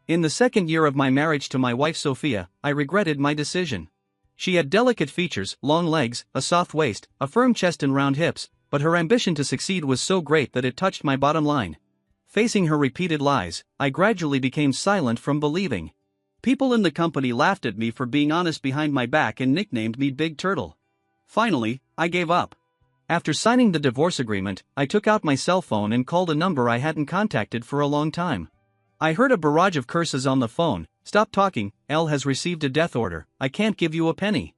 In the second year of my marriage to my wife Sophia, I regretted my decision. She had delicate features, long legs, a soft waist, a firm chest and round hips, but her ambition to succeed was so great that it touched my bottom line. Facing her repeated lies, I gradually became silent from believing. People in the company laughed at me for being honest behind my back and nicknamed me Big Turtle. Finally, I gave up. After signing the divorce agreement, I took out my cell phone and called a number I hadn't contacted for a long time. I heard a barrage of curses on the phone. "Stop talking, Elle has received a death order, I can't give you a penny."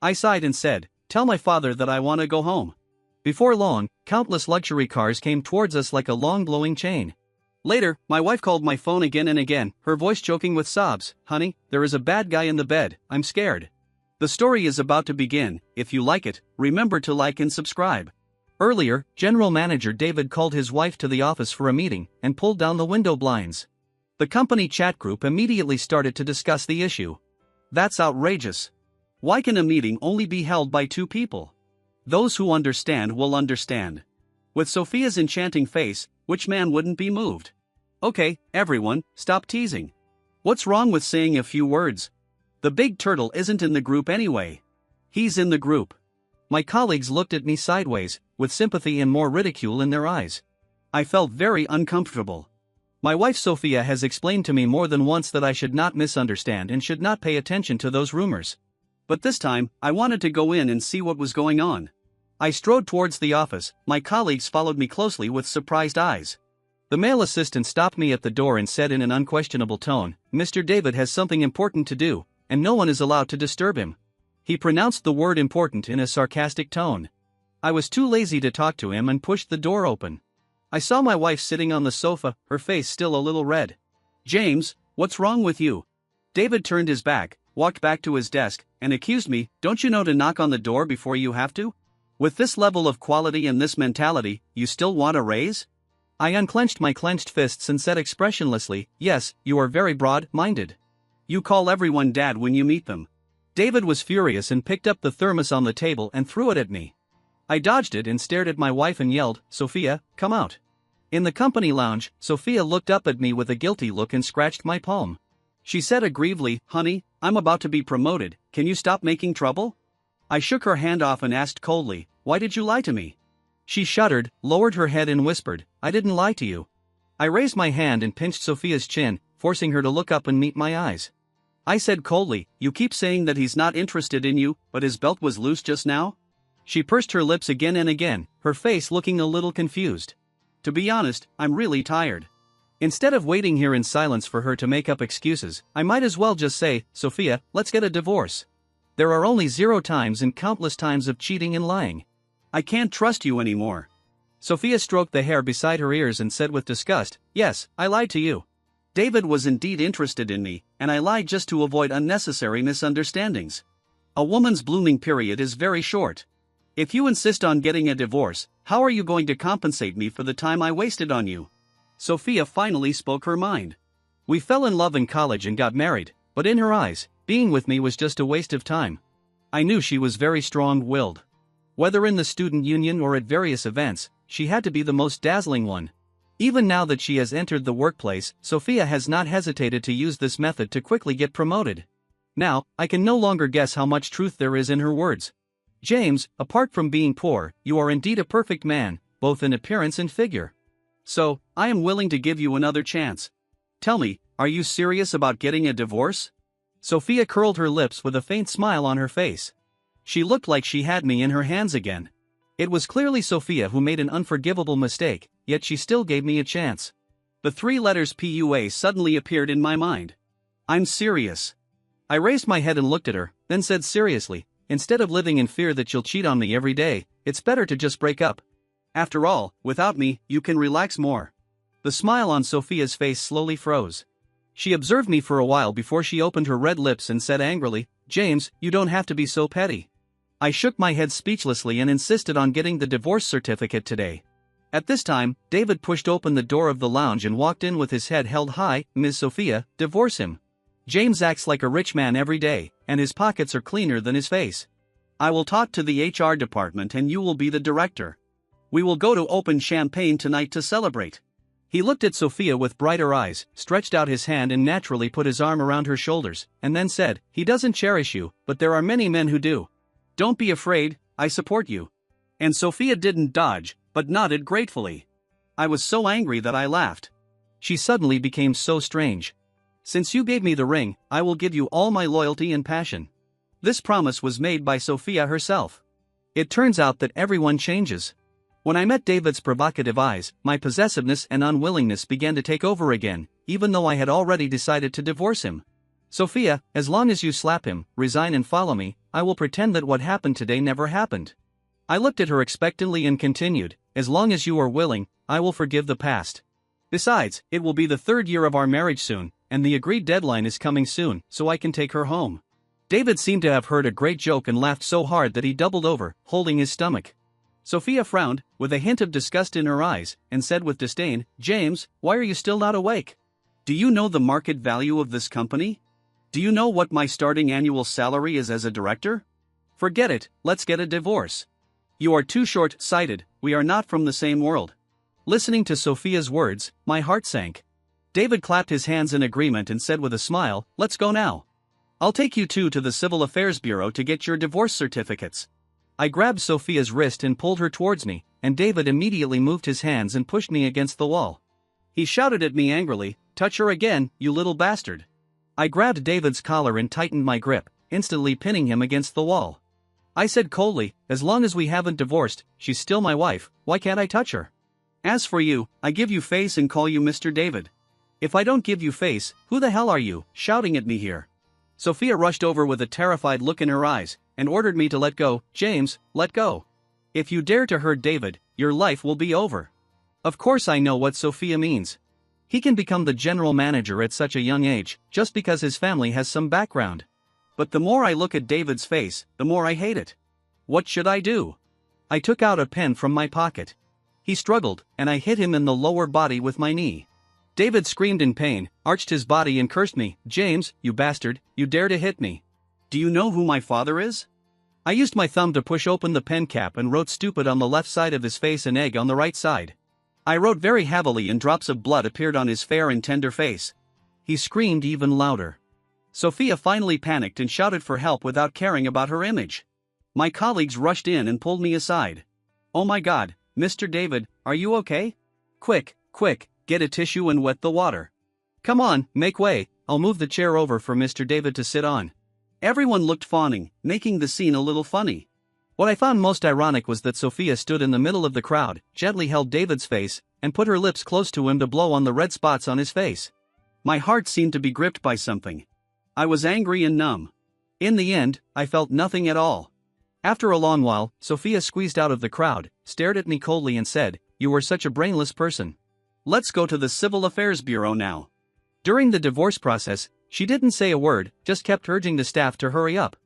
I sighed and said, "Tell my father that I want to go home." Before long, countless luxury cars came towards us like a long glowing chain. Later, my wife called my phone again and again, her voice choking with sobs. "Honey, there is a bad guy in the bed, I'm scared." The story is about to begin. If you like it, remember to like and subscribe. Earlier, General Manager David called his wife to the office for a meeting and pulled down the window blinds. The company chat group immediately started to discuss the issue. "That's outrageous. Why can a meeting only be held by two people? Those who understand will understand." With Sophia's enchanting face, which man wouldn't be moved? "Okay, everyone, stop teasing. What's wrong with saying a few words? The Big Turtle isn't in the group anyway." "He's in the group." My colleagues looked at me sideways, with sympathy and more ridicule in their eyes. I felt very uncomfortable. My wife Sophia has explained to me more than once that I should not misunderstand and should not pay attention to those rumors. But this time, I wanted to go in and see what was going on. I strode towards the office, my colleagues followed me closely with surprised eyes. The male assistant stopped me at the door and said in an unquestionable tone, "Mr. David has something important to do, and no one is allowed to disturb him." He pronounced the word important in a sarcastic tone. I was too lazy to talk to him and pushed the door open. I saw my wife sitting on the sofa, her face still a little red. "James, what's wrong with you?" David turned his back, walked back to his desk, and accused me, "Don't you know to knock on the door before you have to? With this level of quality and this mentality, you still want a raise?" I unclenched my clenched fists and said expressionlessly, "Yes, you are very broad-minded. You call everyone dad when you meet them." David was furious and picked up the thermos on the table and threw it at me. I dodged it and stared at my wife and yelled, "Sophia, come out." In the company lounge, Sophia looked up at me with a guilty look and scratched my palm. She said aggrievedly, "Honey, I'm about to be promoted, can you stop making trouble?" I shook her hand off and asked coldly, "Why did you lie to me?" She shuddered, lowered her head and whispered, "I didn't lie to you." I raised my hand and pinched Sophia's chin, forcing her to look up and meet my eyes. I said coldly, "You keep saying that he's not interested in you, but his belt was loose just now?" She pursed her lips again and again, her face looking a little confused. "To be honest, I'm really tired." Instead of waiting here in silence for her to make up excuses, I might as well just say, "Sophia, let's get a divorce. There are only 0 times and countless times of cheating and lying. I can't trust you anymore." Sophia stroked the hair beside her ears and said with disgust, "Yes, I lied to you. David was indeed interested in me, and I lied just to avoid unnecessary misunderstandings. A woman's blooming period is very short. If you insist on getting a divorce, how are you going to compensate me for the time I wasted on you?" Sophia finally spoke her mind. "We fell in love in college and got married, but in her eyes, being with me was just a waste of time." I knew she was very strong-willed. Whether in the student union or at various events, she had to be the most dazzling one. Even now that she has entered the workplace, Sophia has not hesitated to use this method to quickly get promoted. Now, I can no longer guess how much truth there is in her words. "James, apart from being poor, you are indeed a perfect man, both in appearance and figure. So, I am willing to give you another chance. Tell me, are you serious about getting a divorce?" Sophia curled her lips with a faint smile on her face. She looked like she had me in her hands again. It was clearly Sophia who made an unforgivable mistake, yet she still gave me a chance. The 3 letters PUA suddenly appeared in my mind. "I'm serious." I raised my head and looked at her, then said seriously, "Instead of living in fear that you'll cheat on me every day, it's better to just break up. After all, without me, you can relax more." The smile on Sophia's face slowly froze. She observed me for a while before she opened her red lips and said angrily, "James, you don't have to be so petty." I shook my head speechlessly and insisted on getting the divorce certificate today. At this time, David pushed open the door of the lounge and walked in with his head held high. "Ms. Sophia, divorce him. James acts like a rich man every day, and his pockets are cleaner than his face. I will talk to the HR department and you will be the director. We will go to open champagne tonight to celebrate." He looked at Sophia with brighter eyes, stretched out his hand and naturally put his arm around her shoulders, and then said, "He doesn't cherish you, but there are many men who do. Don't be afraid, I support you." And Sophia didn't dodge, but nodded gratefully. I was so angry that I laughed. She suddenly became so strange. "Since you gave me the ring, I will give you all my loyalty and passion." This promise was made by Sophia herself. It turns out that everyone changes. When I met David's provocative eyes, my possessiveness and unwillingness began to take over again, even though I had already decided to divorce him. "Sophia, as long as you slap him, resign and follow me, I will pretend that what happened today never happened." I looked at her expectantly and continued, "As long as you are willing, I will forgive the past. Besides, it will be the 3rd year of our marriage soon, and the agreed deadline is coming soon, so I can take her home." David seemed to have heard a great joke and laughed so hard that he doubled over, holding his stomach. Sophia frowned, with a hint of disgust in her eyes, and said with disdain, "James, why are you still not awake? Do you know the market value of this company? Do you know what my starting annual salary is as a director? Forget it, let's get a divorce. You are too short-sighted, we are not from the same world." Listening to Sophia's words, my heart sank. David clapped his hands in agreement and said with a smile, "Let's go now. I'll take you two to the Civil Affairs Bureau to get your divorce certificates." I grabbed Sophia's wrist and pulled her towards me, and David immediately moved his hands and pushed me against the wall. He shouted at me angrily, "Touch her again, you little bastard." I grabbed David's collar and tightened my grip, instantly pinning him against the wall. I said coldly, "As long as we haven't divorced, she's still my wife, why can't I touch her? As for you, I give you face and call you Mr. David. If I don't give you face, who the hell are you, shouting at me here?" Sophia rushed over with a terrified look in her eyes, and ordered me to let go. "James, let go. If you dare to hurt David, your life will be over." Of course I know what Sophia means. He can become the general manager at such a young age, just because his family has some background. But the more I look at David's face, the more I hate it. What should I do? I took out a pen from my pocket. He struggled, and I hit him in the lower body with my knee. David screamed in pain, arched his body and cursed me, "James, you bastard, you dare to hit me. Do you know who my father is?" I used my thumb to push open the pen cap and wrote "stupid" on the left side of his face and "egg" on the right side. I wrote very heavily and drops of blood appeared on his fair and tender face. He screamed even louder. Sophia finally panicked and shouted for help without caring about her image. My colleagues rushed in and pulled me aside. "Oh my God, Mr. David, are you okay? Quick, quick, get a tissue and wet the water. Come on, make way, I'll move the chair over for Mr. David to sit on." Everyone looked fawning, making the scene a little funny. What I found most ironic was that Sophia stood in the middle of the crowd, gently held David's face, and put her lips close to him to blow on the red spots on his face. My heart seemed to be gripped by something. I was angry and numb. In the end, I felt nothing at all. After a long while, Sophia squeezed out of the crowd, stared at me coldly and said, "You are such a brainless person. Let's go to the Civil Affairs Bureau now." During the divorce process, she didn't say a word, just kept urging the staff to hurry up.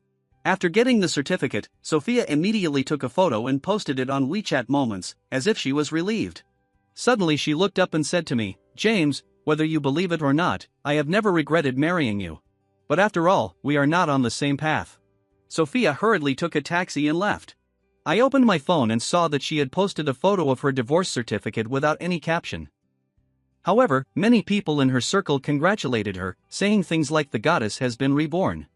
After getting the certificate, Sophia immediately took a photo and posted it on WeChat Moments, as if she was relieved. Suddenly she looked up and said to me, "James, whether you believe it or not, I have never regretted marrying you. But after all, we are not on the same path." Sophia hurriedly took a taxi and left. I opened my phone and saw that she had posted a photo of her divorce certificate without any caption. However, many people in her circle congratulated her, saying things like the goddess has been reborn.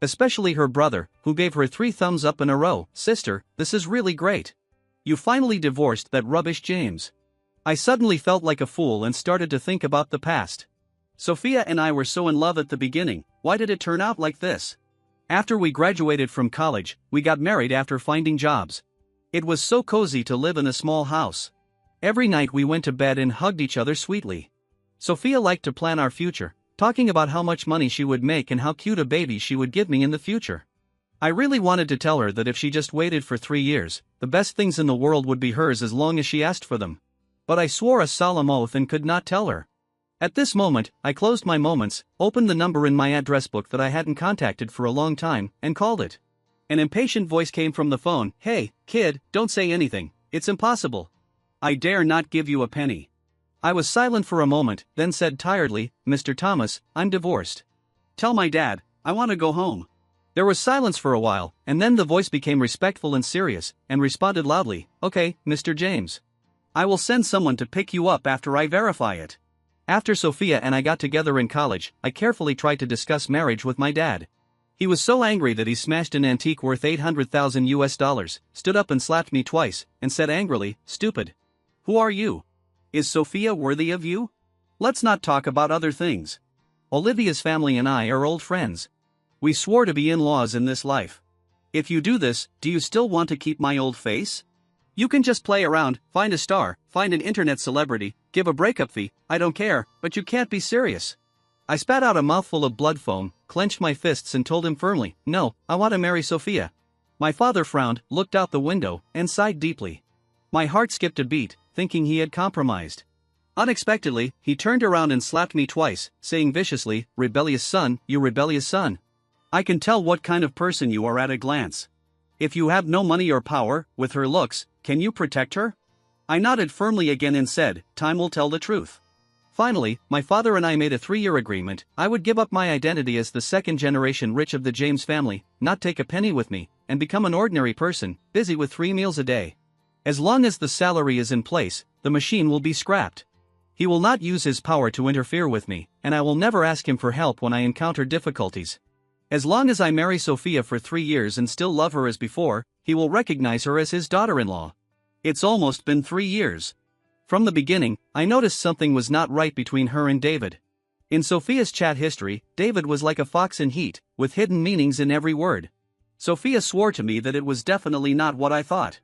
Especially her brother, who gave her 3 thumbs up in a row. "Sister, this is really great. You finally divorced that rubbish James." I suddenly felt like a fool and started to think about the past. Sophia and I were so in love at the beginning, why did it turn out like this? After we graduated from college, we got married after finding jobs. It was so cozy to live in a small house. Every night we went to bed and hugged each other sweetly. Sophia liked to plan our future, talking about how much money she would make and how cute a baby she would give me in the future. I really wanted to tell her that if she just waited for 3 years, the best things in the world would be hers as long as she asked for them. But I swore a solemn oath and could not tell her. At this moment, I closed my moments, opened the number in my address book that I hadn't contacted for a long time, and called it. An impatient voice came from the phone, "Hey, kid, don't say anything, it's impossible. I dare not give you a penny." I was silent for a moment, then said tiredly, "Mr. Thomas, I'm divorced. Tell my dad, I want to go home." There was silence for a while, and then the voice became respectful and serious, and responded loudly, "Okay, Mr. James. I will send someone to pick you up after I verify it. After Sophia and I got together in college, I carefully tried to discuss marriage with my dad. He was so angry that he smashed an antique worth $800,000, stood up and slapped me twice, and said angrily, "Stupid. Who are you? Is Sophia worthy of you? Let's not talk about other things. Olivia's family and I are old friends. We swore to be in-laws in this life. If you do this, do you still want to keep my old face? You can just play around, find a star, find an internet celebrity, give a breakup fee, I don't care, but you can't be serious." I spat out a mouthful of blood foam, clenched my fists and told him firmly, "No, I want to marry Sophia." My father frowned, looked out the window, and sighed deeply. My heart skipped a beat, thinking he had compromised. Unexpectedly, he turned around and slapped me twice, saying viciously, "Rebellious son, you rebellious son. I can tell what kind of person you are at a glance. If you have no money or power, with her looks, can you protect her?" I nodded firmly again and said, "Time will tell the truth." Finally, my father and I made a 3-year agreement. I would give up my identity as the second-generation rich of the James family, not take a penny with me, and become an ordinary person, busy with 3 meals a day. As long as the salary is in place, the machine will be scrapped. He will not use his power to interfere with me, and I will never ask him for help when I encounter difficulties. As long as I marry Sophia for 3 years and still love her as before, he will recognize her as his daughter-in-law. It's almost been 3 years. From the beginning, I noticed something was not right between her and David. In Sophia's chat history, David was like a fox in heat, with hidden meanings in every word. Sophia swore to me that it was definitely not what I thought.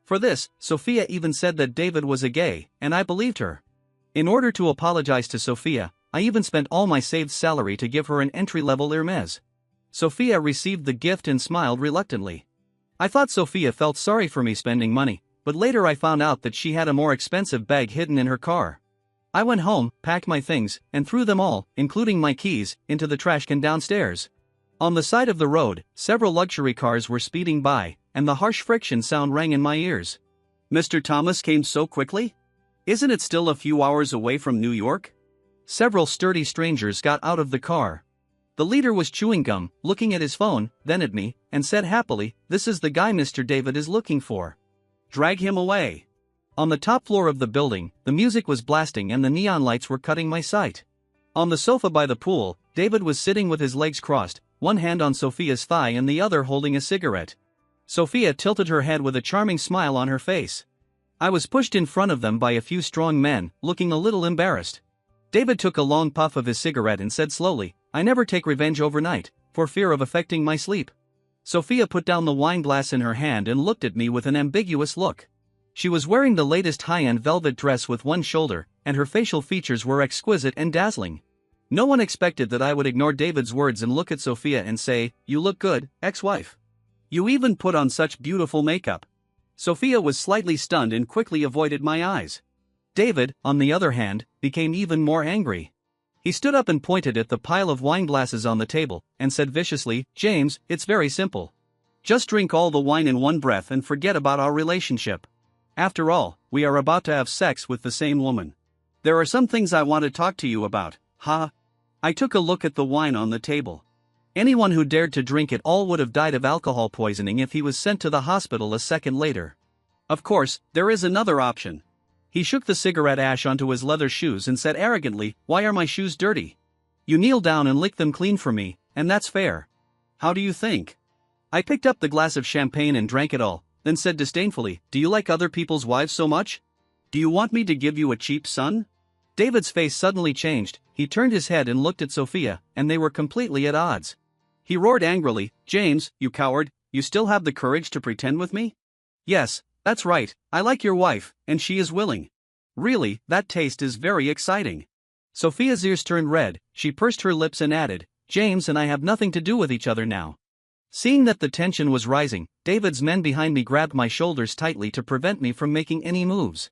For this, Sophia even said that David was a gay, and I believed her. In order to apologize to Sophia, I even spent all my saved salary to give her an entry-level Hermes. Sophia received the gift and smiled reluctantly. I thought Sophia felt sorry for me spending money, but later I found out that she had a more expensive bag hidden in her car. I went home, packed my things, and threw them all, including my keys, into the trash can downstairs. On the side of the road, several luxury cars were speeding by, and the harsh friction sound rang in my ears. "Mr. Thomas came so quickly? Isn't it still a few hours away from New York?" Several sturdy strangers got out of the car. The leader was chewing gum, looking at his phone, then at me, and said happily, "This is the guy Mr. David is looking for. Drag him away." On the top floor of the building, the music was blasting and the neon lights were cutting my sight. On the sofa by the pool, David was sitting with his legs crossed, one hand on Sophia's thigh and the other holding a cigarette. Sophia tilted her head with a charming smile on her face. I was pushed in front of them by a few strong men, looking a little embarrassed. David took a long puff of his cigarette and said slowly, "I never take revenge overnight, for fear of affecting my sleep." Sophia put down the wine glass in her hand and looked at me with an ambiguous look. She was wearing the latest high-end velvet dress with one shoulder, and her facial features were exquisite and dazzling. No one expected that I would ignore David's words and look at Sophia and say, "You look good, ex-wife. You even put on such beautiful makeup." Sophia was slightly stunned and quickly avoided my eyes. David, on the other hand, became even more angry. He stood up and pointed at the pile of wine glasses on the table, and said viciously, "James, it's very simple. Just drink all the wine in one breath and forget about our relationship. After all, we are about to have sex with the same woman. There are some things I want to talk to you about, huh?" I took a look at the wine on the table. Anyone who dared to drink it all would have died of alcohol poisoning if he was sent to the hospital a second later. Of course, there is another option. He shook the cigarette ash onto his leather shoes and said arrogantly, "Why are my shoes dirty? You kneel down and lick them clean for me, and that's fair. How do you think?" I picked up the glass of champagne and drank it all, then said disdainfully, "Do you like other people's wives so much? Do you want me to give you a cheap son?" David's face suddenly changed. He turned his head and looked at Sophia, and they were completely at odds. He roared angrily, "James, you coward, you still have the courage to pretend with me? Yes, that's right, I like your wife, and she is willing. Really, that taste is very exciting." Sophia's ears turned red, she pursed her lips and added, "James and I have nothing to do with each other now." Seeing that the tension was rising, David's men behind me grabbed my shoulders tightly to prevent me from making any moves.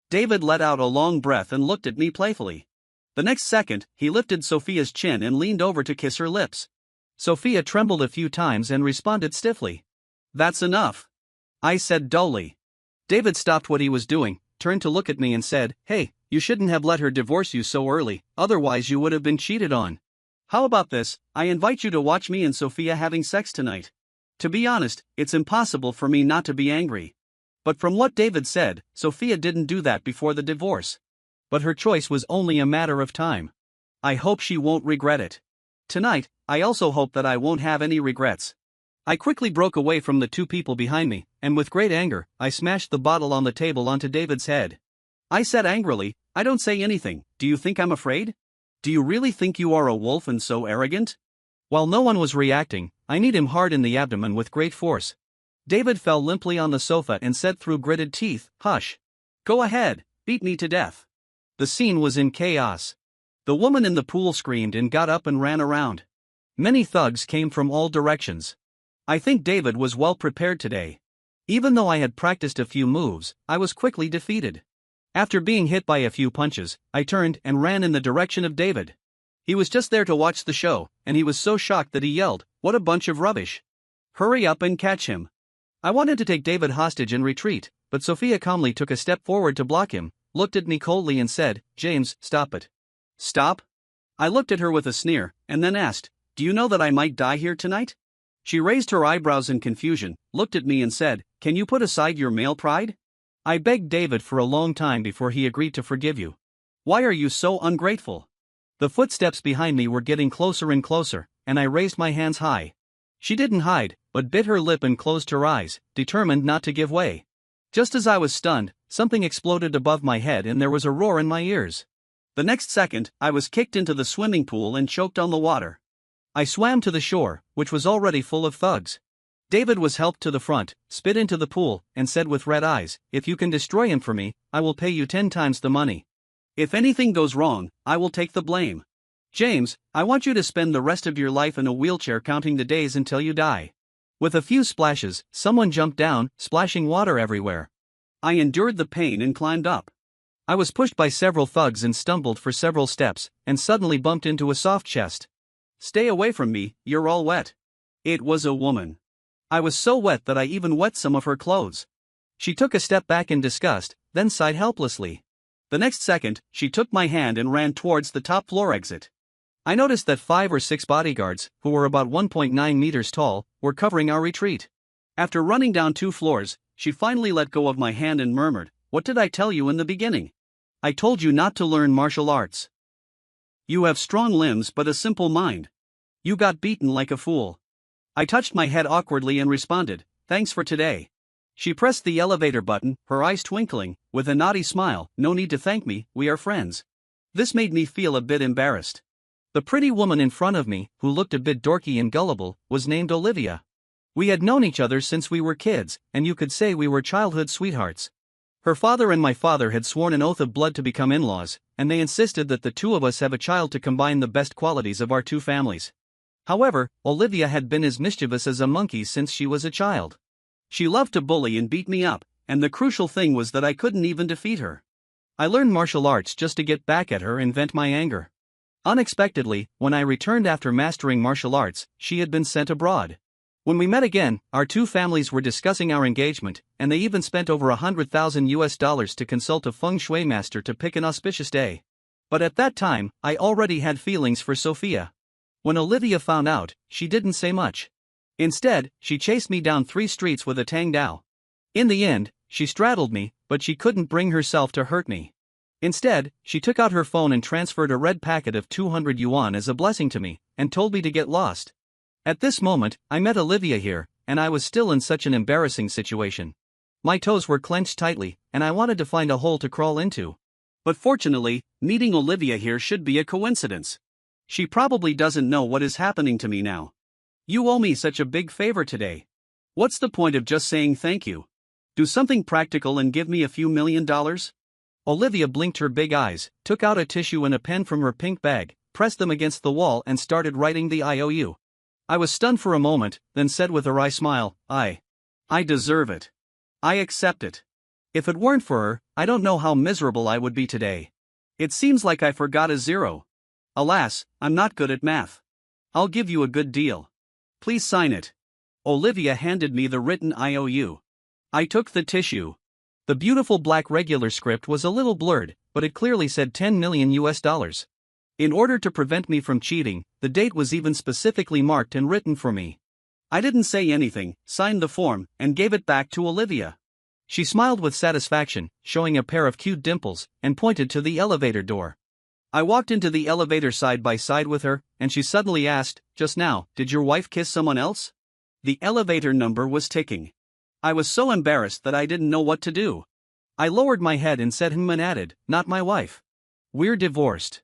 David let out a long breath and looked at me playfully. The next second, he lifted Sophia's chin and leaned over to kiss her lips. Sophia trembled a few times and responded stiffly. "That's enough," I said dully. David stopped what he was doing, turned to look at me and said, "Hey, you shouldn't have let her divorce you so early, otherwise you would have been cheated on. How about this, I invite you to watch me and Sophia having sex tonight. To be honest, it's impossible for me not to be angry. But from what David said, Sophia didn't do that before the divorce. But her choice was only a matter of time. I hope she won't regret it. Tonight, I also hope that I won't have any regrets. I quickly broke away from the two people behind me, and with great anger, I smashed the bottle on the table onto David's head. I said angrily, "I don't say anything, do you think I'm afraid? Do you really think you are a wolf and so arrogant?" While no one was reacting, I kneed him hard in the abdomen with great force. David fell limply on the sofa and said through gritted teeth, "Hush. Go ahead, beat me to death." The scene was in chaos. The woman in the pool screamed and got up and ran around. Many thugs came from all directions. I think David was well prepared today. Even though I had practiced a few moves, I was quickly defeated. After being hit by a few punches, I turned and ran in the direction of David. He was just there to watch the show, and he was so shocked that he yelled, "What a bunch of rubbish! Hurry up and catch him." I wanted to take David hostage and retreat, but Sophia calmly took a step forward to block him, looked at me coldly and said, "James, stop it." "Stop?" I looked at her with a sneer, and then asked, "Do you know that I might die here tonight?" She raised her eyebrows in confusion, looked at me and said, "Can you put aside your male pride? I begged David for a long time before he agreed to forgive you. Why are you so ungrateful?" The footsteps behind me were getting closer and closer, and I raised my hands high. She didn't hide, but bit her lip and closed her eyes, determined not to give way. Just as I was stunned, something exploded above my head and there was a roar in my ears. The next second, I was kicked into the swimming pool and choked on the water. I swam to the shore, which was already full of thugs. David was helped to the front, spit into the pool, and said with red eyes, "If you can destroy him for me, I will pay you 10 times the money. If anything goes wrong, I will take the blame. James, I want you to spend the rest of your life in a wheelchair counting the days until you die." With a few splashes, someone jumped down, splashing water everywhere. I endured the pain and climbed up. I was pushed by several thugs and stumbled for several steps, and suddenly bumped into a soft chest. "Stay away from me, you're all wet." It was a woman. I was so wet that I even wet some of her clothes. She took a step back in disgust, then sighed helplessly. The next second, she took my hand and ran towards the top floor exit. I noticed that 5 or 6 bodyguards, who were about 1.9 meters tall, were covering our retreat. After running down 2 floors, she finally let go of my hand and murmured, "What did I tell you in the beginning? I told you not to learn martial arts. You have strong limbs but a simple mind. You got beaten like a fool." I touched my head awkwardly and responded, "Thanks for today." She pressed the elevator button, her eyes twinkling, with a naughty smile, "No need to thank me, we are friends." This made me feel a bit embarrassed. The pretty woman in front of me, who looked a bit dorky and gullible, was named Olivia. We had known each other since we were kids, and you could say we were childhood sweethearts. Her father and my father had sworn an oath of blood to become in-laws, and they insisted that the two of us have a child to combine the best qualities of our two families. However, Olivia had been as mischievous as a monkey since she was a child. She loved to bully and beat me up, and the crucial thing was that I couldn't even defeat her. I learned martial arts just to get back at her and vent my anger. Unexpectedly, when I returned after mastering martial arts, she had been sent abroad. When we met again, our two families were discussing our engagement, and they even spent over $100,000 to consult a feng shui master to pick an auspicious day. But at that time, I already had feelings for Sophia. When Olivia found out, she didn't say much. Instead, she chased me down 3 streets with a tang dao. In the end, she straddled me, but she couldn't bring herself to hurt me. Instead, she took out her phone and transferred a red packet of 200 yuan as a blessing to me, and told me to get lost. At this moment, I met Olivia here, and I was still in such an embarrassing situation. My toes were clenched tightly, and I wanted to find a hole to crawl into. But fortunately, meeting Olivia here should be a coincidence. She probably doesn't know what is happening to me now. You owe me such a big favor today. What's the point of just saying thank you? Do something practical and give me a few $1,000,000? Olivia blinked her big eyes, took out a tissue and a pen from her pink bag, pressed them against the wall and started writing the IOU. I was stunned for a moment, then said with a wry smile, I deserve it. I accept it. If it weren't for her, I don't know how miserable I would be today. It seems like I forgot a zero. Alas, I'm not good at math. I'll give you a good deal. Please sign it. Olivia handed me the written IOU. I took the tissue. The beautiful black regular script was a little blurred, but it clearly said 10 million US. In order to prevent me from cheating, the date was even specifically marked and written for me. I didn't say anything, signed the form, and gave it back to Olivia. She smiled with satisfaction, showing a pair of cute dimples, and pointed to the elevator door. I walked into the elevator side by side with her, and she suddenly asked, "Just now, did your wife kiss someone else?" The elevator number was ticking. I was so embarrassed that I didn't know what to do. I lowered my head and said and added, "Not my wife. We're divorced."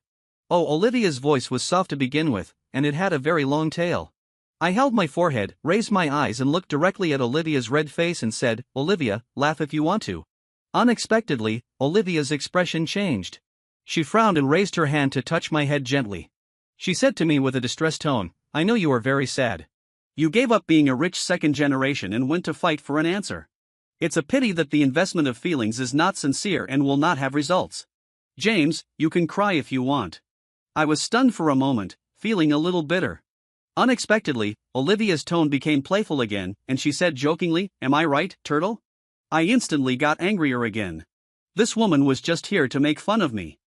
Oh, Olivia's voice was soft to begin with, and it had a very long tail. I held my forehead, raised my eyes and looked directly at Olivia's red face and said, "Olivia, laugh if you want to." Unexpectedly, Olivia's expression changed. She frowned and raised her hand to touch my head gently. She said to me with a distressed tone, "I know you are very sad. You gave up being a rich second generation and went to fight for an answer. It's a pity that the investment of feelings is not sincere and will not have results. James, you can cry if you want." I was stunned for a moment, feeling a little bitter. Unexpectedly, Olivia's tone became playful again, and she said jokingly, "Am I right, Turtle?" I instantly got angrier again. This woman was just here to make fun of me.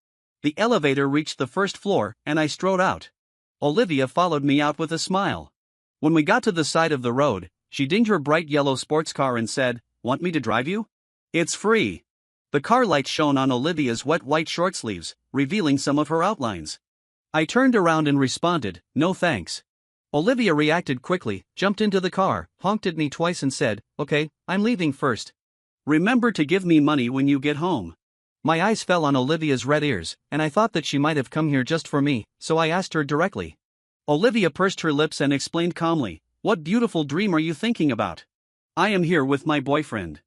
The elevator reached the first floor, and I strode out. Olivia followed me out with a smile. When we got to the side of the road, she dinged her bright yellow sports car and said, "Want me to drive you? It's free." The car light shone on Olivia's wet white short sleeves, revealing some of her outlines. I turned around and responded, "No thanks." Olivia reacted quickly, jumped into the car, honked at me twice and said, "Okay, I'm leaving first. Remember to give me money when you get home." My eyes fell on Olivia's red ears, and I thought that she might have come here just for me, so I asked her directly. Olivia pursed her lips and explained calmly, "What beautiful dream are you thinking about? I am here with my boyfriend.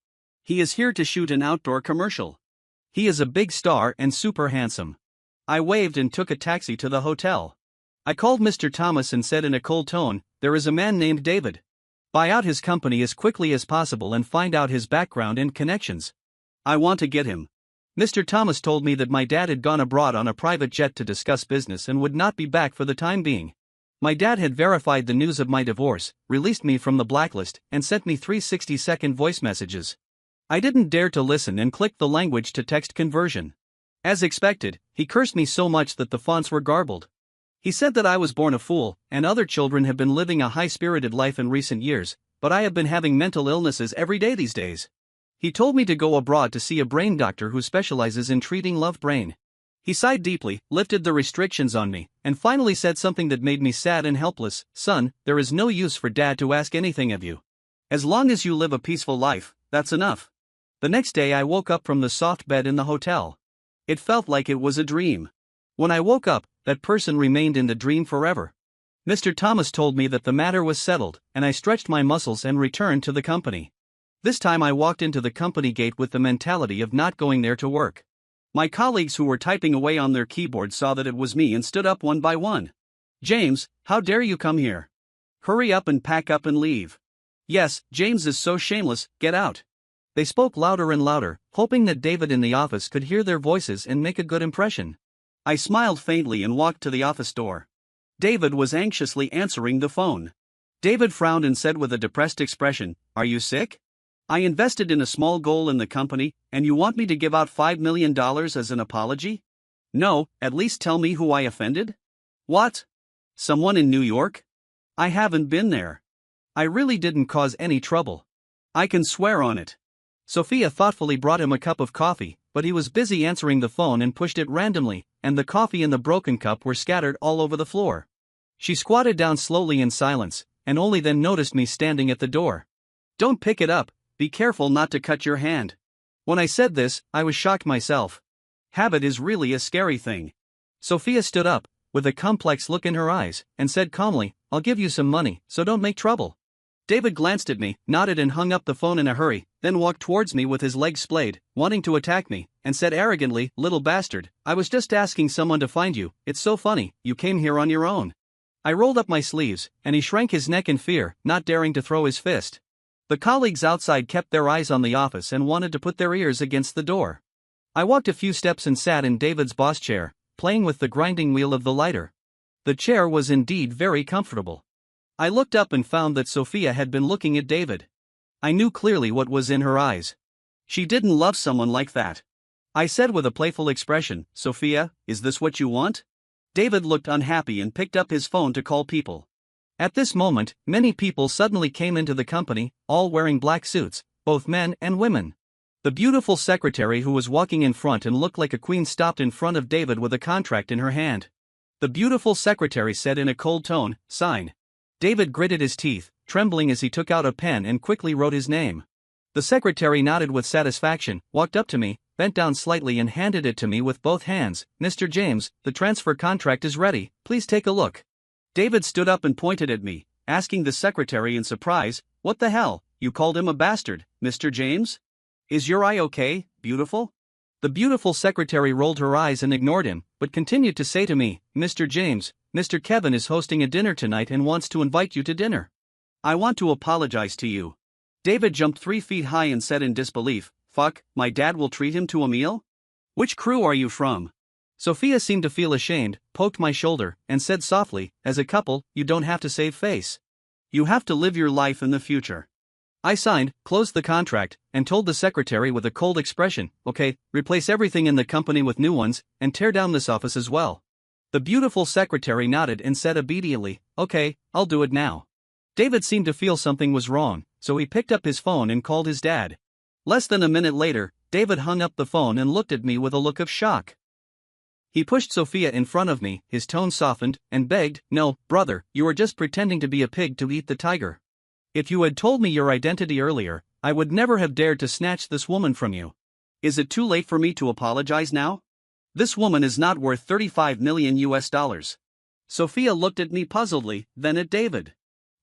He is here to shoot an outdoor commercial. He is a big star and super handsome." I waved and took a taxi to the hotel. I called Mr. Thomas and said in a cold tone, "There is a man named David. Buy out his company as quickly as possible and find out his background and connections. I want to get him." Mr. Thomas told me that my dad had gone abroad on a private jet to discuss business and would not be back for the time being. My dad had verified the news of my divorce, released me from the blacklist, and sent me 3 60-second voice messages. I didn't dare to listen and clicked the language to text conversion. As expected, he cursed me so much that the fonts were garbled. He said that I was born a fool, and other children have been living a high-spirited life in recent years, but I have been having mental illnesses every day these days. He told me to go abroad to see a brain doctor who specializes in treating love brain. He sighed deeply, lifted the restrictions on me, and finally said something that made me sad and helpless, "Son, there is no use for Dad to ask anything of you. As long as you live a peaceful life, that's enough." The next day I woke up from the soft bed in the hotel. It felt like it was a dream. When I woke up, that person remained in the dream forever. Mr. Thomas told me that the matter was settled, and I stretched my muscles and returned to the company. This time I walked into the company gate with the mentality of not going there to work. My colleagues who were typing away on their keyboards saw that it was me and stood up one by one. "James, how dare you come here? Hurry up and pack up and leave." "Yes, James is so shameless, get out." They spoke louder and louder, hoping that David in the office could hear their voices and make a good impression. I smiled faintly and walked to the office door. David was anxiously answering the phone. David frowned and said with a depressed expression, "Are you sick? I invested in a small goal in the company, and you want me to give out $5 million as an apology? No, at least tell me who I offended." "What? Someone in New York? I haven't been there. I really didn't cause any trouble. I can swear on it." Sophia thoughtfully brought him a cup of coffee, but he was busy answering the phone and pushed it randomly, and the coffee and the broken cup were scattered all over the floor. She squatted down slowly in silence, and only then noticed me standing at the door. "Don't pick it up, be careful not to cut your hand." When I said this, I was shocked myself. Habit is really a scary thing. Sophia stood up, with a complex look in her eyes, and said calmly, "I'll give you some money, so don't make trouble." David glanced at me, nodded and hung up the phone in a hurry, then walked towards me with his legs splayed, wanting to attack me, and said arrogantly, "Little bastard, I was just asking someone to find you. It's so funny, you came here on your own." I rolled up my sleeves, and he shrank his neck in fear, not daring to throw his fist. The colleagues outside kept their eyes on the office and wanted to put their ears against the door. I walked a few steps and sat in David's boss chair, playing with the grinding wheel of the lighter. The chair was indeed very comfortable. I looked up and found that Sophia had been looking at David. I knew clearly what was in her eyes. She didn't love someone like that. I said with a playful expression, "Sophia, is this what you want?" David looked unhappy and picked up his phone to call people. At this moment, many people suddenly came into the company, all wearing black suits, both men and women. The beautiful secretary who was walking in front and looked like a queen stopped in front of David with a contract in her hand. The beautiful secretary said in a cold tone, "Sign." David gritted his teeth, trembling as he took out a pen and quickly wrote his name. The secretary nodded with satisfaction, walked up to me, bent down slightly and handed it to me with both hands. "Mr. James, the transfer contract is ready, please take a look." David stood up and pointed at me, asking the secretary in surprise, "What the hell, you called him a bastard, Mr. James? Is your eye okay, beautiful?" The beautiful secretary rolled her eyes and ignored him, but continued to say to me, "Mr. James, Mr. Kevin is hosting a dinner tonight and wants to invite you to dinner. I want to apologize to you." David jumped 3 feet high and said in disbelief, "Fuck, my dad will treat him to a meal? Which crew are you from?" Sophia seemed to feel ashamed, poked my shoulder, and said softly, "As a couple, you don't have to save face. You have to live your life in the future." I signed, closed the contract, and told the secretary with a cold expression, "Okay, replace everything in the company with new ones, and tear down this office as well." The beautiful secretary nodded and said obediently, "Okay, I'll do it now." David seemed to feel something was wrong, so he picked up his phone and called his dad. Less than a minute later, David hung up the phone and looked at me with a look of shock. He pushed Sophia in front of me, his tone softened, and begged, "No, brother, you are just pretending to be a pig to eat the tiger. If you had told me your identity earlier, I would never have dared to snatch this woman from you. Is it too late for me to apologize now? This woman is not worth $35 million US. Sophia looked at me puzzledly, then at David.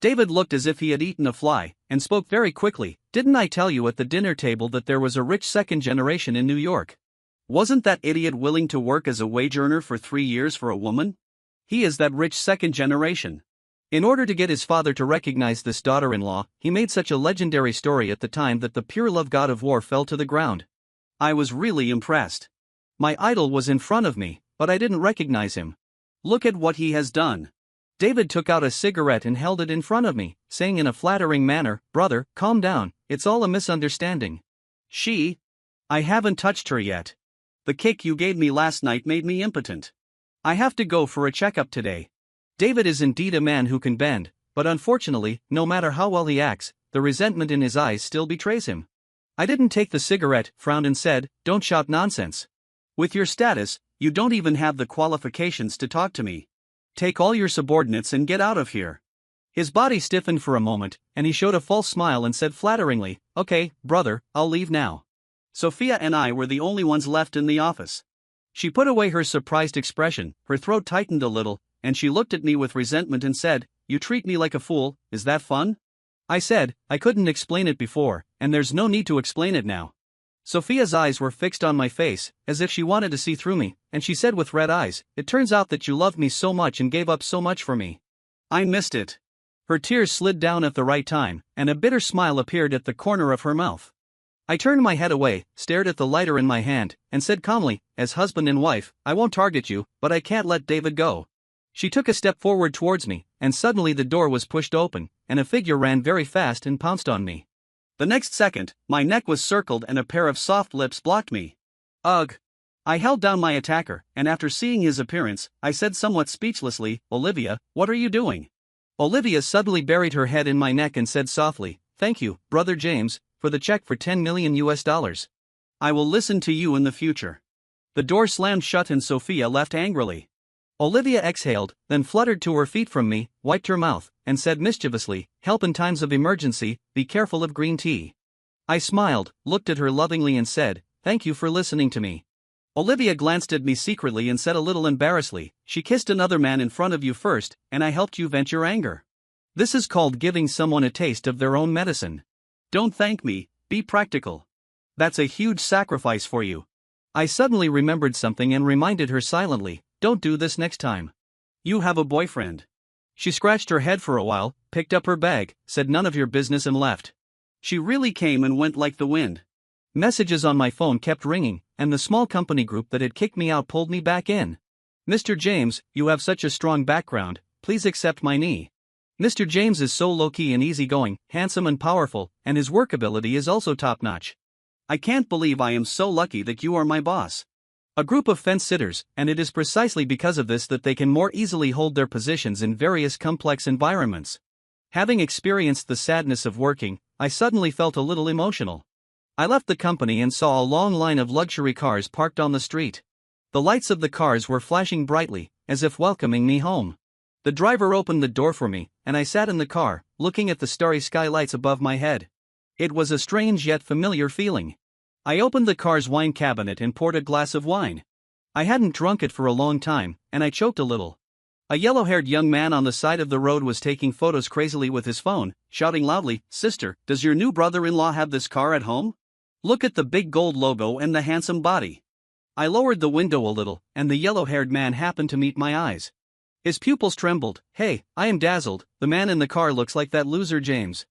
David looked as if he had eaten a fly, and spoke very quickly. "Didn't I tell you at the dinner table that there was a rich second generation in New York? Wasn't that idiot willing to work as a wage earner for 3 years for a woman? He is that rich second generation." In order to get his father to recognize this daughter-in-law, he made such a legendary story at the time that the pure love god of war fell to the ground. I was really impressed. My idol was in front of me, but I didn't recognize him. Look at what he has done. David took out a cigarette and held it in front of me, saying in a flattering manner, "Brother, calm down, it's all a misunderstanding. I haven't touched her yet. The kick you gave me last night made me impotent. I have to go for a checkup today." David is indeed a man who can bend, but unfortunately, no matter how well he acts, the resentment in his eyes still betrays him. I didn't take the cigarette, frowned and said, "Don't shout nonsense. With your status, you don't even have the qualifications to talk to me. Take all your subordinates and get out of here." His body stiffened for a moment, and he showed a false smile and said flatteringly, "Okay, brother, I'll leave now." Sophia and I were the only ones left in the office. She put away her surprised expression, her throat tightened a little, and she looked at me with resentment and said, "You treat me like a fool, is that fun?" I said, "I couldn't explain it before, and there's no need to explain it now." Sophia's eyes were fixed on my face, as if she wanted to see through me, and she said with red eyes, "It turns out that you loved me so much and gave up so much for me. I missed it." Her tears slid down at the right time, and a bitter smile appeared at the corner of her mouth. I turned my head away, stared at the lighter in my hand, and said calmly, "As husband and wife, I won't target you, but I can't let David go." She took a step forward towards me, and suddenly the door was pushed open, and a figure ran very fast and pounced on me. The next second, my neck was circled and a pair of soft lips blocked me. Ugh! I held down my attacker, and after seeing his appearance, I said somewhat speechlessly, "Olivia, what are you doing?" Olivia suddenly buried her head in my neck and said softly, "Thank you, Brother James, for the check for $10 million US. I will listen to you in the future." The door slammed shut and Sophia left angrily. Olivia exhaled, then fluttered to her feet from me, wiped her mouth, and said mischievously, "Help in times of emergency, be careful of green tea." I smiled, looked at her lovingly and said, "Thank you for listening to me." Olivia glanced at me secretly and said a little embarrassedly, "She kissed another man in front of you first, and I helped you vent your anger. This is called giving someone a taste of their own medicine. Don't thank me, be practical. That's a huge sacrifice for you." I suddenly remembered something and reminded her silently, "Don't do this next time. You have a boyfriend." She scratched her head for a while, picked up her bag, said none of your business and left. She really came and went like the wind. Messages on my phone kept ringing, and the small company group that had kicked me out pulled me back in. "Mr. James, you have such a strong background, please accept my knee. Mr. James is so low-key and easygoing, handsome and powerful, and his work ability is also top-notch. I can't believe I am so lucky that you are my boss." A group of fence-sitters, and it is precisely because of this that they can more easily hold their positions in various complex environments. Having experienced the sadness of working, I suddenly felt a little emotional. I left the company and saw a long line of luxury cars parked on the street. The lights of the cars were flashing brightly, as if welcoming me home. The driver opened the door for me, and I sat in the car, looking at the starry skylights above my head. It was a strange yet familiar feeling. I opened the car's wine cabinet and poured a glass of wine. I hadn't drunk it for a long time, and I choked a little. A yellow-haired young man on the side of the road was taking photos crazily with his phone, shouting loudly, "Sister, does your new brother-in-law have this car at home? Look at the big gold logo and the handsome body." I lowered the window a little, and the yellow-haired man happened to meet my eyes. His pupils trembled. "Hey, I am dazzled, the man in the car looks like that loser James."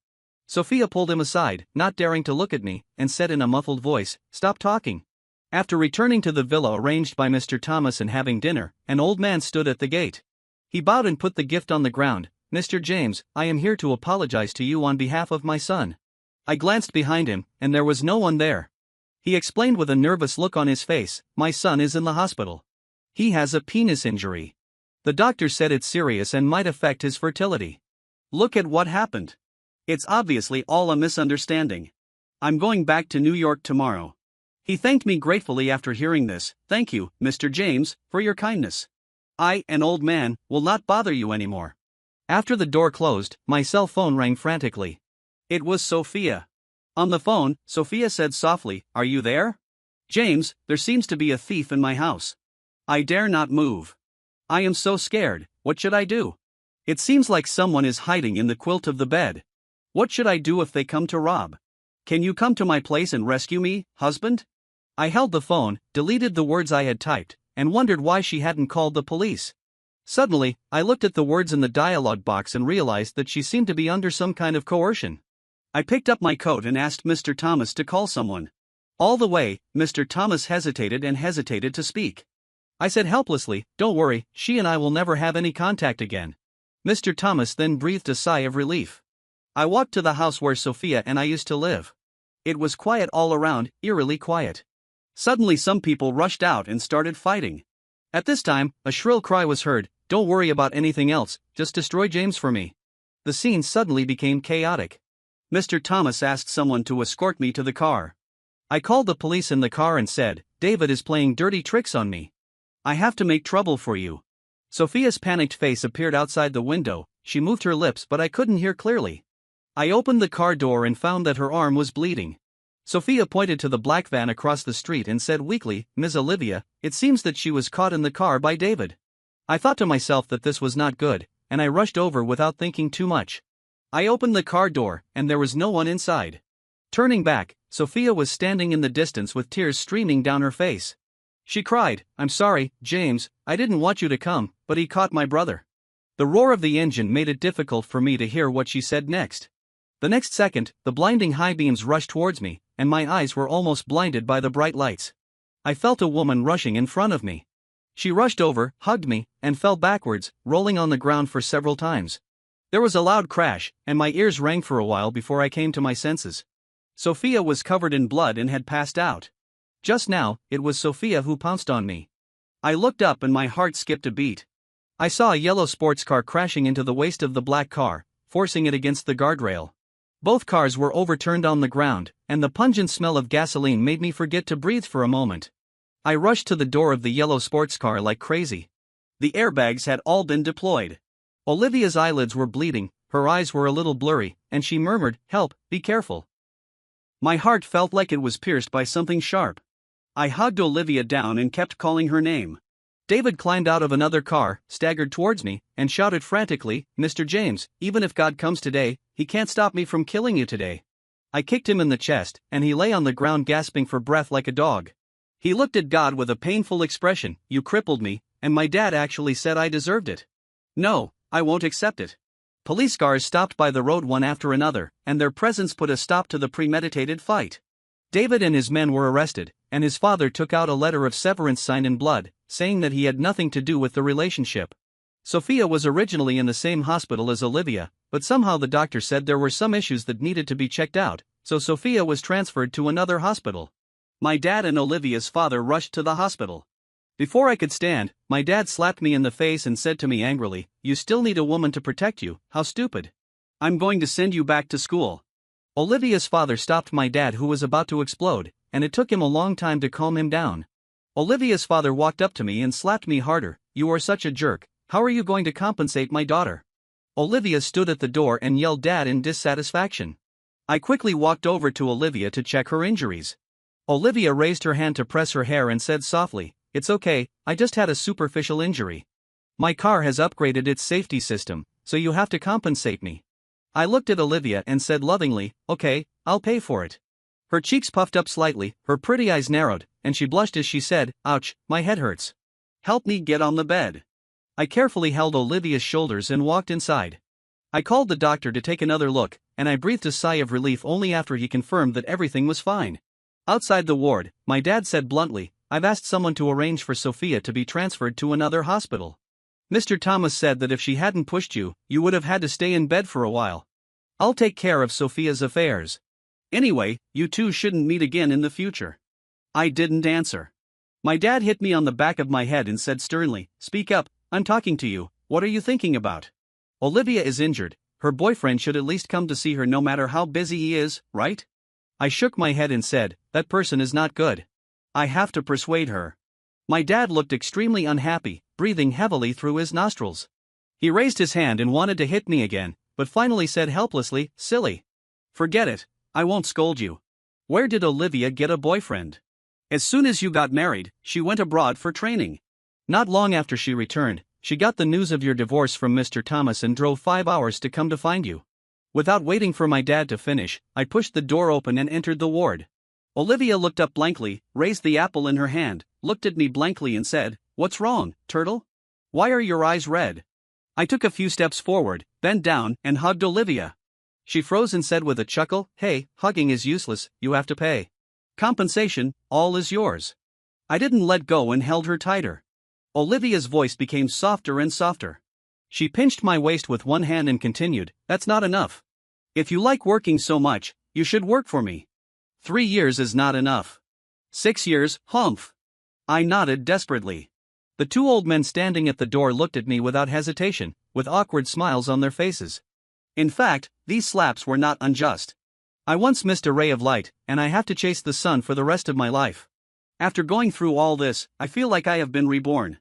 Sophia pulled him aside, not daring to look at me, and said in a muffled voice, "Stop talking." After returning to the villa arranged by Mr. Thomas and having dinner, an old man stood at the gate. He bowed and put the gift on the ground. "Mr. James, I am here to apologize to you on behalf of my son." I glanced behind him, and there was no one there. He explained with a nervous look on his face, "My son is in the hospital. He has a penis injury. The doctor said it's serious and might affect his fertility. Look at what happened. It's obviously all a misunderstanding. I'm going back to New York tomorrow." He thanked me gratefully after hearing this. "Thank you, Mr. James, for your kindness. I, an old man, will not bother you anymore." After the door closed, my cell phone rang frantically. It was Sophia. On the phone, Sophia said softly, "Are you there? James, there seems to be a thief in my house. I dare not move. I am so scared. What should I do? It seems like someone is hiding in the quilt of the bed. What should I do if they come to rob? Can you come to my place and rescue me, husband?" I held the phone, deleted the words I had typed, and wondered why she hadn't called the police. Suddenly, I looked at the words in the dialogue box and realized that she seemed to be under some kind of coercion. I picked up my coat and asked Mr. Thomas to call someone. All the way, Mr. Thomas hesitated and hesitated to speak. I said helplessly, "Don't worry, she and I will never have any contact again." Mr. Thomas then breathed a sigh of relief. I walked to the house where Sophia and I used to live. It was quiet all around, eerily quiet. Suddenly some people rushed out and started fighting. At this time, a shrill cry was heard, "Don't worry about anything else, just destroy James for me." The scene suddenly became chaotic. Mr. Thomas asked someone to escort me to the car. I called the police in the car and said, "David is playing dirty tricks on me. I have to make trouble for you." Sophia's panicked face appeared outside the window. She moved her lips but I couldn't hear clearly. I opened the car door and found that her arm was bleeding. Sophia pointed to the black van across the street and said weakly, "Miss Olivia, it seems that she was caught in the car by David." I thought to myself that this was not good, and I rushed over without thinking too much. I opened the car door, and there was no one inside. Turning back, Sophia was standing in the distance with tears streaming down her face. She cried, "I'm sorry, James, I didn't want you to come, but he caught my brother." The roar of the engine made it difficult for me to hear what she said next. The next second, the blinding high beams rushed towards me, and my eyes were almost blinded by the bright lights. I felt a woman rushing in front of me. She rushed over, hugged me, and fell backwards, rolling on the ground for several times. There was a loud crash, and my ears rang for a while before I came to my senses. Sophia was covered in blood and had passed out. Just now, it was Sophia who pounced on me. I looked up and my heart skipped a beat. I saw a yellow sports car crashing into the waist of the black car, forcing it against the guardrail. Both cars were overturned on the ground, and the pungent smell of gasoline made me forget to breathe for a moment. I rushed to the door of the yellow sports car like crazy. The airbags had all been deployed. Olivia's eyelids were bleeding, her eyes were a little blurry, and she murmured, "Help, be careful." My heart felt like it was pierced by something sharp. I hugged Olivia down and kept calling her name. David climbed out of another car, staggered towards me, and shouted frantically, "Mr. James, even if God comes today, he can't stop me from killing you today." I kicked him in the chest, and he lay on the ground gasping for breath like a dog. He looked at God with a painful expression. "You crippled me, and my dad actually said I deserved it. No, I won't accept it." Police cars stopped by the road one after another, and their presence put a stop to the premeditated fight. David and his men were arrested, and his father took out a letter of severance signed in blood, saying that he had nothing to do with the relationship. Sophia was originally in the same hospital as Olivia, but somehow the doctor said there were some issues that needed to be checked out, so Sophia was transferred to another hospital. My dad and Olivia's father rushed to the hospital. Before I could stand, my dad slapped me in the face and said to me angrily, "You still need a woman to protect you, how stupid. I'm going to send you back to school." Olivia's father stopped my dad, who was about to explode, and it took him a long time to calm him down. Olivia's father walked up to me and slapped me harder. "You are such a jerk, how are you going to compensate my daughter?" Olivia stood at the door and yelled "Dad" in dissatisfaction. I quickly walked over to Olivia to check her injuries. Olivia raised her hand to press her hair and said softly, "It's okay, I just had a superficial injury. My car has upgraded its safety system, so you have to compensate me." I looked at Olivia and said lovingly, "Okay, I'll pay for it." Her cheeks puffed up slightly, her pretty eyes narrowed, and she blushed as she said, "Ouch, my head hurts. Help me get on the bed." I carefully held Olivia's shoulders and walked inside. I called the doctor to take another look, and I breathed a sigh of relief only after he confirmed that everything was fine. Outside the ward, my dad said bluntly, "I've asked someone to arrange for Sophia to be transferred to another hospital. Mr. Thomas said that if she hadn't pushed you, you would have had to stay in bed for a while. I'll take care of Sophia's affairs. Anyway, you two shouldn't meet again in the future." I didn't answer. My dad hit me on the back of my head and said sternly, "Speak up, I'm talking to you, what are you thinking about? Olivia is injured, her boyfriend should at least come to see her no matter how busy he is, right?" I shook my head and said, "That person is not good. I have to persuade her." My dad looked extremely unhappy, breathing heavily through his nostrils. He raised his hand and wanted to hit me again, but finally said helplessly, "Silly. Forget it, I won't scold you. Where did Olivia get a boyfriend? As soon as you got married, she went abroad for training. Not long after she returned, she got the news of your divorce from Mr. Thomas and drove 5 hours to come to find you." Without waiting for my dad to finish, I pushed the door open and entered the ward. Olivia looked up blankly, raised the apple in her hand, looked at me blankly and said, "What's wrong, turtle? Why are your eyes red?" I took a few steps forward, bent down, and hugged Olivia. She froze and said with a chuckle, "Hey, hugging is useless, you have to pay. Compensation, all is yours." I didn't let go and held her tighter. Olivia's voice became softer and softer. She pinched my waist with one hand and continued, "That's not enough. If you like working so much, you should work for me. 3 years is not enough. 6 years, humph." I nodded desperately. The two old men standing at the door looked at me without hesitation, with awkward smiles on their faces. In fact, these slaps were not unjust. I once missed a ray of light, and I have to chase the sun for the rest of my life. After going through all this, I feel like I have been reborn.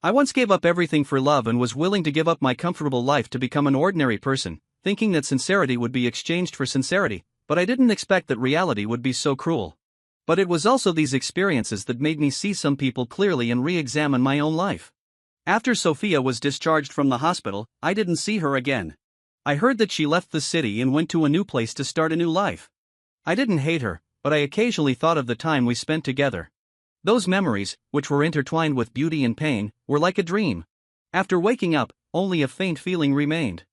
I once gave up everything for love and was willing to give up my comfortable life to become an ordinary person, thinking that sincerity would be exchanged for sincerity, but I didn't expect that reality would be so cruel. But it was also these experiences that made me see some people clearly and re-examine my own life. After Sophia was discharged from the hospital, I didn't see her again. I heard that she left the city and went to a new place to start a new life. I didn't hate her, but I occasionally thought of the time we spent together. Those memories, which were intertwined with beauty and pain, were like a dream. After waking up, only a faint feeling remained.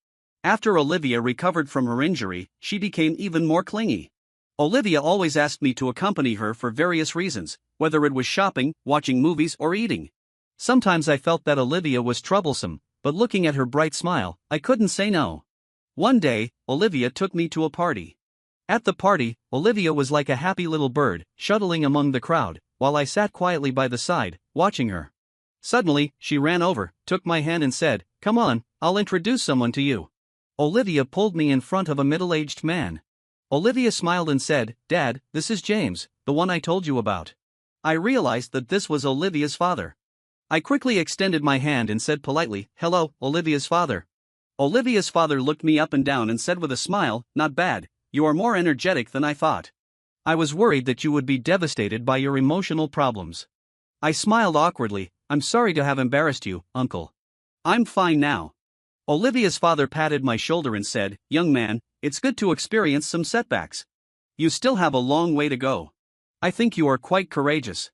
After Olivia recovered from her injury, she became even more clingy. Olivia always asked me to accompany her for various reasons, whether it was shopping, watching movies, or eating. Sometimes I felt that Olivia was troublesome, but looking at her bright smile, I couldn't say no. One day, Olivia took me to a party. At the party, Olivia was like a happy little bird, shuttling among the crowd, while I sat quietly by the side, watching her. Suddenly, she ran over, took my hand and said, "Come on, I'll introduce someone to you." Olivia pulled me in front of a middle-aged man. Olivia smiled and said, "Dad, this is James, the one I told you about." I realized that this was Olivia's father. I quickly extended my hand and said politely, "Hello, Olivia's father." Olivia's father looked me up and down and said with a smile, "Not bad, you are more energetic than I thought. I was worried that you would be devastated by your emotional problems." I smiled awkwardly, "I'm sorry to have embarrassed you, uncle. I'm fine now." Olivia's father patted my shoulder and said, "Young man, it's good to experience some setbacks. You still have a long way to go. I think you are quite courageous.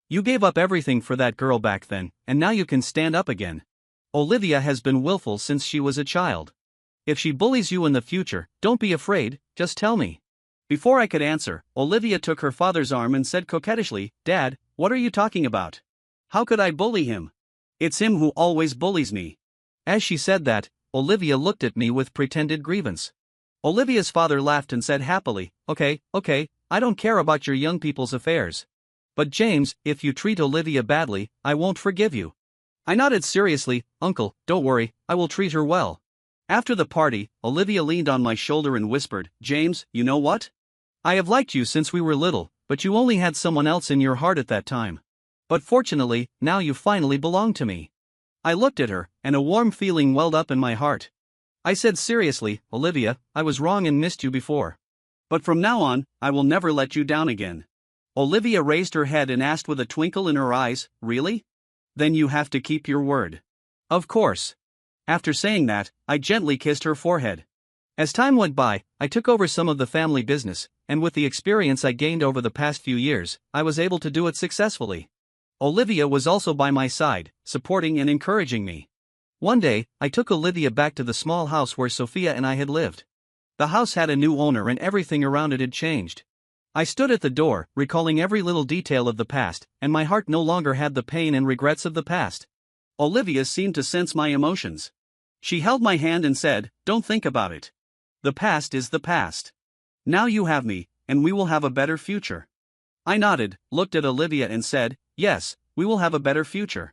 You gave up everything for that girl back then, and now you can stand up again. Olivia has been willful since she was a child. If she bullies you in the future, don't be afraid, just tell me." Before I could answer, Olivia took her father's arm and said coquettishly, "Dad, what are you talking about? How could I bully him? It's him who always bullies me." As she said that, Olivia looked at me with pretended grievance. Olivia's father laughed and said happily, Okay, I don't care about your young people's affairs. But James, if you treat Olivia badly, I won't forgive you." I nodded seriously, "Uncle, don't worry, I will treat her well." After the party, Olivia leaned on my shoulder and whispered, "James, you know what? I have liked you since we were little, but you only had someone else in your heart at that time. But fortunately, now you finally belong to me." I looked at her, and a warm feeling welled up in my heart. I said seriously, "Olivia, I was wrong and missed you before. But from now on, I will never let you down again." Olivia raised her head and asked with a twinkle in her eyes, "Really? Then you have to keep your word." "Of course." After saying that, I gently kissed her forehead. As time went by, I took over some of the family business, and with the experience I gained over the past few years, I was able to do it successfully. Olivia was also by my side, supporting and encouraging me. One day, I took Olivia back to the small house where Sophia and I had lived. The house had a new owner and everything around it had changed. I stood at the door, recalling every little detail of the past, and my heart no longer had the pain and regrets of the past. Olivia seemed to sense my emotions. She held my hand and said, "Don't think about it. The past is the past. Now you have me, and we will have a better future." I nodded, looked at Olivia and said, "Yes, we will have a better future."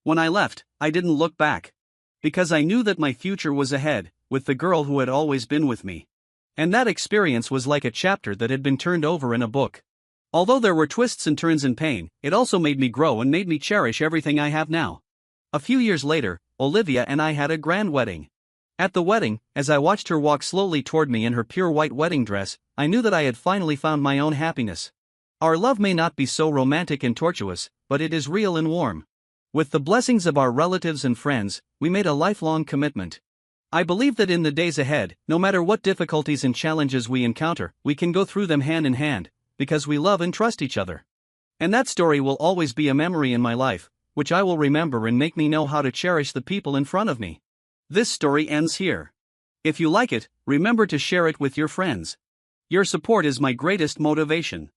When I left, I didn't look back. Because I knew that my future was ahead, with the girl who had always been with me. And that experience was like a chapter that had been turned over in a book. Although there were twists and turns and pain, it also made me grow and made me cherish everything I have now. A few years later, Olivia and I had a grand wedding. At the wedding, as I watched her walk slowly toward me in her pure white wedding dress, I knew that I had finally found my own happiness. Our love may not be so romantic and tortuous, but it is real and warm. With the blessings of our relatives and friends, we made a lifelong commitment. I believe that in the days ahead, no matter what difficulties and challenges we encounter, we can go through them hand in hand, because we love and trust each other. And that story will always be a memory in my life, which I will remember and make me know how to cherish the people in front of me. This story ends here. If you like it, remember to share it with your friends. Your support is my greatest motivation.